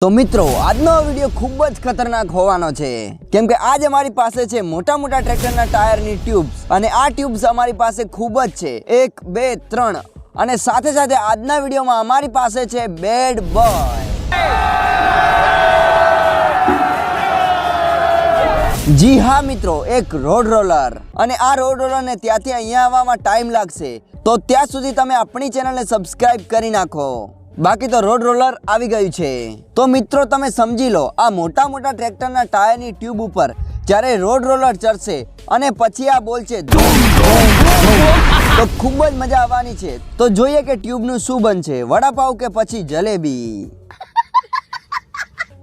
તો મિત્રો આજનો વિડિયો ખૂબ જ ખતરનાક હોવાનો છે કેમ કે આજે અમારી પાસે છે મોટા મોટા ટ્રેક્ટરના ટાયરની ટ્યુબ્સ અને આ ટ્યુબ્સ અમારી પાસે ખૂબ જ છે 1 2 3 અને સાથે સાથે આજના વિડિયોમાં અમારી પાસે છે બેડ બોય। જી હા મિત્રો, એક રોડ રોલર અને આ રોડ રોલરને ત્યાંથી અહીંયા આવવામાં ટાઈમ લાગશે, તો ત્યાં સુધી તમે આપણી ચેનલને સબસ્ક્રાઇબ કરી નાખો, બાકી તો રોડ રોલર આવી ગયું છે। તો મિત્રો તમે સમજી લો, આ મોટા મોટા ટ્રેક્ટરના ટાયરની ટ્યુબ ઉપર જ્યારે રોડ રોલર ચડશે અને પછી આ બોલશે તો ખૂબ જ મજા આવવાની છે। તો જોઈએ કે ટ્યુબનું શું બનશે, વડાપાવ કે પછી જલેબી।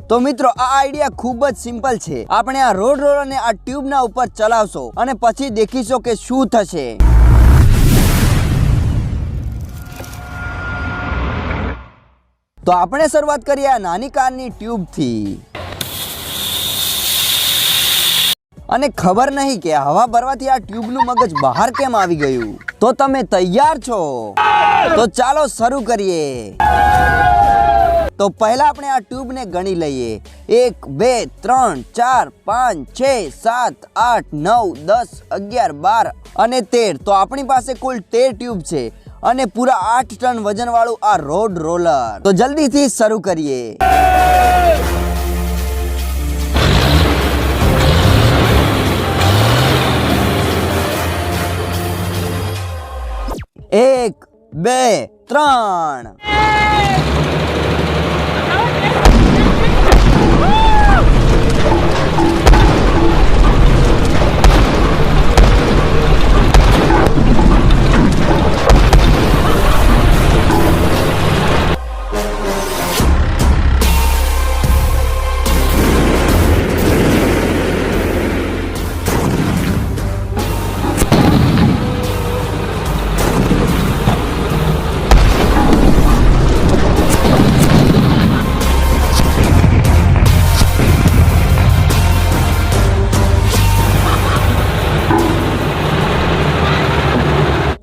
તો મિત્રો આ આઈડિયા ખૂબ જ સિમ્પલ છે। આપણે આ રોડ રોલરને આ ટ્યુબના ઉપર ચલાવશો અને પછી દેખીશું કે શું થશે। તો આપણે શરૂઆત કરીએ આ નાની કારની ટ્યુબથી અને ખબર નહીં કે હવા ભરવાથી આ ટ્યુબનું મગજ બહાર કેમ આવી ગયું। તો તમે તૈયાર છો? તો ચાલો શરૂ કરીએ। તો પહેલા આપણે આ ટ્યુબને ગણી લઈએ, 1 2 3 4 5 6 7 8 9 10 11 12 અને 13। તો આપણી પાસે કુલ 13 ટ્યુબ છે અને પૂરા 8 ટન વજન વાળું આ રોડ રોલર। તો જલ્દીથી શરૂ કરીએ। 1 2 3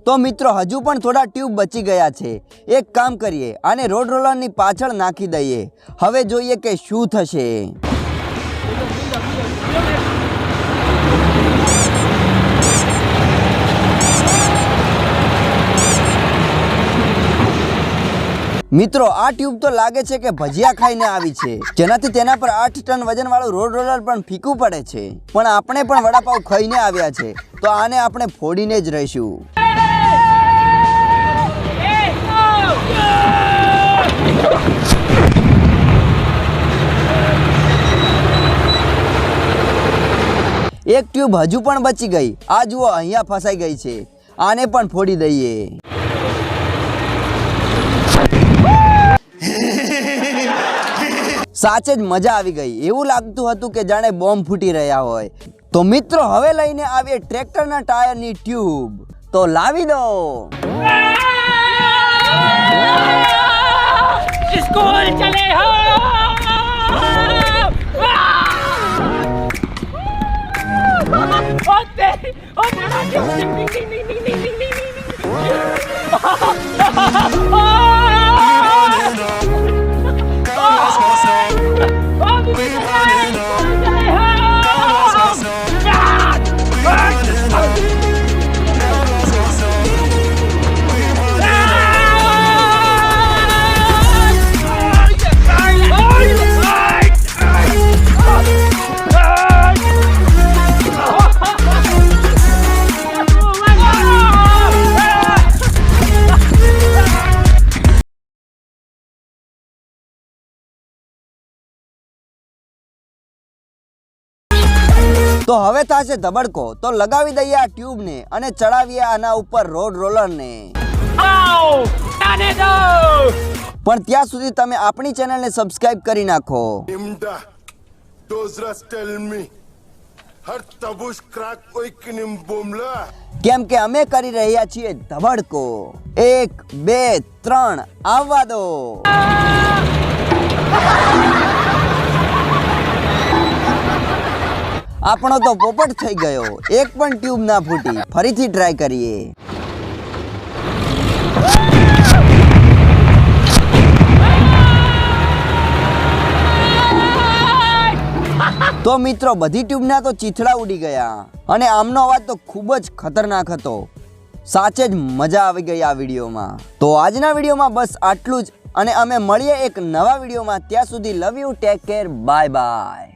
તો મિત્રો હજુ પણ થોડા ટ્યુબ બચી ગયા છે। એક કામ કરીએ, આને રોડ રોલરની પાછળ નાખી દઈએ। હવે જોઈએ કે શું થશે। મિત્રો આ ટ્યુબ તો લાગે છે કે ભજીયા ખાઈને આવી છે, જેનાથી તેના પર 8 ટન વજન વાળું રોડ રોલર પણ ફીકું પડે છે। પણ આપણે પણ વડાપાવ ખાઈને આવ્યા છે, તો આને આપણે ફોડીને જ રહીશું। એક ટ્યુબ હજુ પણ બચી ગઈ, આ જુઓ અહીંયા ફસાઈ ગઈ છે, આને પણ ફોડી દઈએ। સાચે જ મજા આવી ગઈ, એવું લાગતું હતું કે જાણે બોમ્બ ફૂટી રહ્યા હોય। તો મિત્રો હવે લઈને આવીએ ટ્રેક્ટરના ટાયરની ટ્યુબ, તો લાવી દો। स्कूल चले हो તો હવે થશે ધબડકો, તો લગાવી દઈએ આ ટ્યુબને અને ચડાવીએ આના ઉપર રોડ રોલરને। પણ ત્યાં સુધી તમે આપણી ચેનલને સબસ્ક્રાઇબ કરી નાખો। કેમ કે અમે કરી રહ્યા છીએ ધબડકો। 1 2 3 આવવા દો। આપણો તો પોપટ થઈ ગયો, એક પણ ટ્યુબ ના ફૂટી। ફરીથી ટ્રાય કરીએ। તો મિત્રો બધી ટ્યુબના તો ચીથડા ઉડી ગયા અને આમનો અવાજ તો ખૂબ જ ખતરનાક હતો. સાચે જ મજા આવી ગઈ આ વિડીયોમાં. તો આજના વિડીયોમાં બસ આટલું જ અને અમે મળીએ એક નવા વિડીયોમાં. ત્યાં સુધી love you, take care, bye bye.